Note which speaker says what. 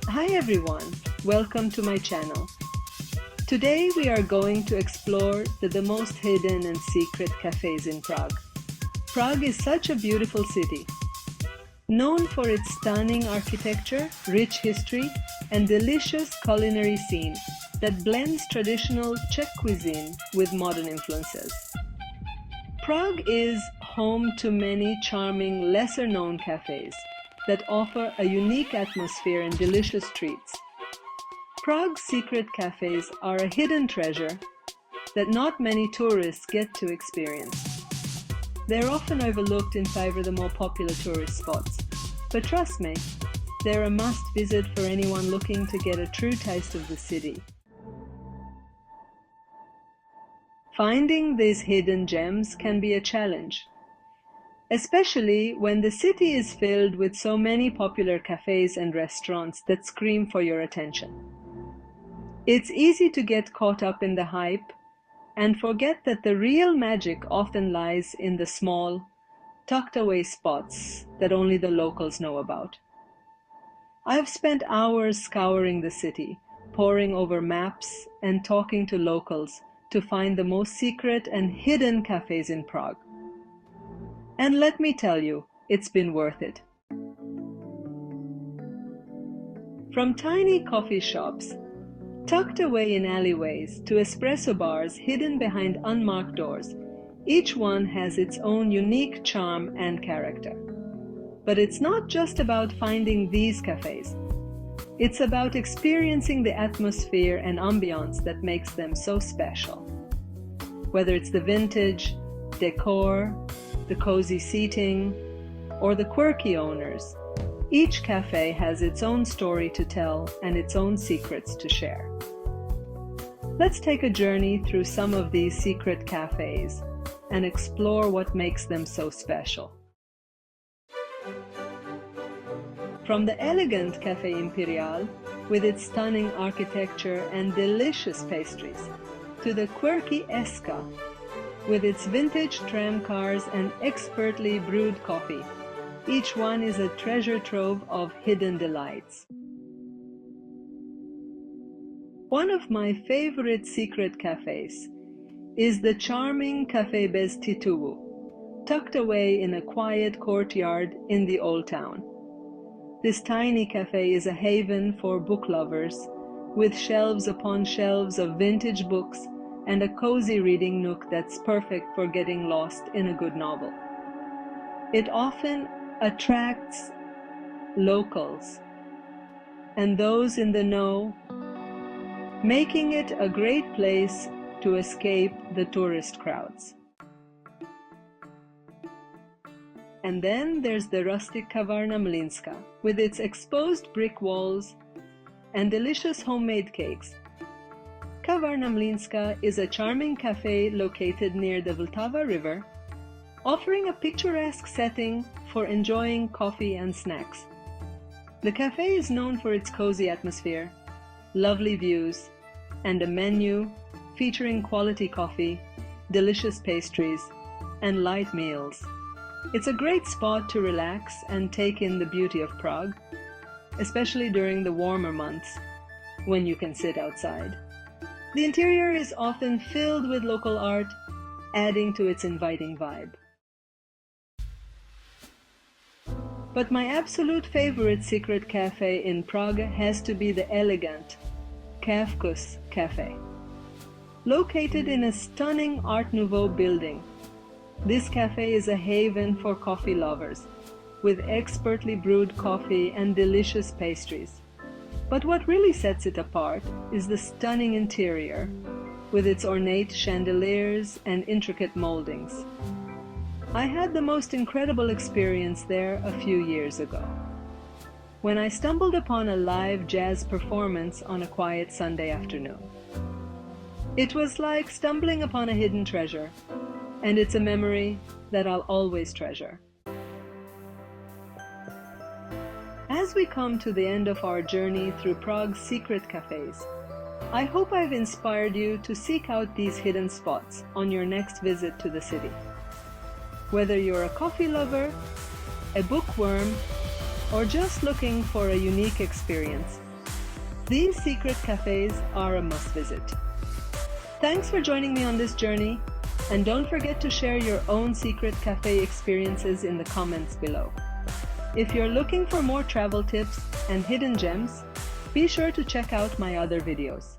Speaker 1: Hi everyone, welcome to my channel. Today we are going to explore the most hidden and secret cafes in Prague. Prague is such a beautiful city, known for its stunning architecture, rich history, and delicious culinary scene that blends traditional Czech cuisine with modern influences. Prague is home to many charming, lesser-known cafes that offer a unique atmosphere and delicious treats. Prague's secret cafes are a hidden treasure that not many tourists get to experience. They're often overlooked in favor of the more popular tourist spots, but trust me, they're a must-visit for anyone looking to get a true taste of the city. Finding these hidden gems can be a challenge, especially when the city is filled with so many popular cafes and restaurants that scream for your attention. It's easy to get caught up in the hype and forget that the real magic often lies in the small, tucked-away spots that only the locals know about. I've spent hours scouring the city, poring over maps and talking to locals to find the most secret and hidden cafes in Prague. And let me tell you, it's been worth it. From tiny coffee shops, tucked away in alleyways, to espresso bars hidden behind unmarked doors, each one has its own unique charm and character. But it's not just about finding these cafes. It's about experiencing the atmosphere and ambiance that makes them so special. Whether it's the vintage, decor, the cozy seating, or the quirky owners, each cafe has its own story to tell and its own secrets to share. Let's take a journey through some of these secret cafes and explore what makes them so special. From the elegant Café Imperial, with its stunning architecture and delicious pastries, to the quirky Eska, with its vintage tram cars and expertly brewed coffee, each one is a treasure trove of hidden delights. One of my favorite secret cafes is the charming Café Bez Tytułu, tucked away in a quiet courtyard in the old town. This tiny cafe is a haven for book lovers, with shelves upon shelves of vintage books and a cozy reading nook that's perfect for getting lost in a good novel. It often attracts locals and those in the know, making it a great place to escape the tourist crowds. And then there's the rustic Kavárna Mlýnská, with its exposed brick walls and delicious homemade cakes. Kavárna Mlýnská is a charming cafe located near the Vltava River, offering a picturesque setting for enjoying coffee and snacks. The cafe is known for its cozy atmosphere, lovely views, and a menu featuring quality coffee, delicious pastries, and light meals. It's a great spot to relax and take in the beauty of Prague, especially during the warmer months when you can sit outside. The interior is often filled with local art, adding to its inviting vibe. But my absolute favorite secret cafe in Prague has to be the elegant Kafkus cafe. Located in a stunning Art Nouveau building, this cafe is a haven for coffee lovers, with expertly brewed coffee and delicious pastries. But what really sets it apart is the stunning interior, with its ornate chandeliers and intricate moldings. I had the most incredible experience there a few years ago, when I stumbled upon a live jazz performance on a quiet Sunday afternoon. It was like stumbling upon a hidden treasure, and it's a memory that I'll always treasure. As we come to the end of our journey through Prague's secret cafes, I hope I've inspired you to seek out these hidden spots on your next visit to the city. Whether you're a coffee lover, a bookworm, or just looking for a unique experience, These secret cafes are a must visit. Thanks for joining me on this journey, and don't forget to share your own secret cafe experiences in the comments below. If you're looking for more travel tips and hidden gems, be sure to check out my other videos.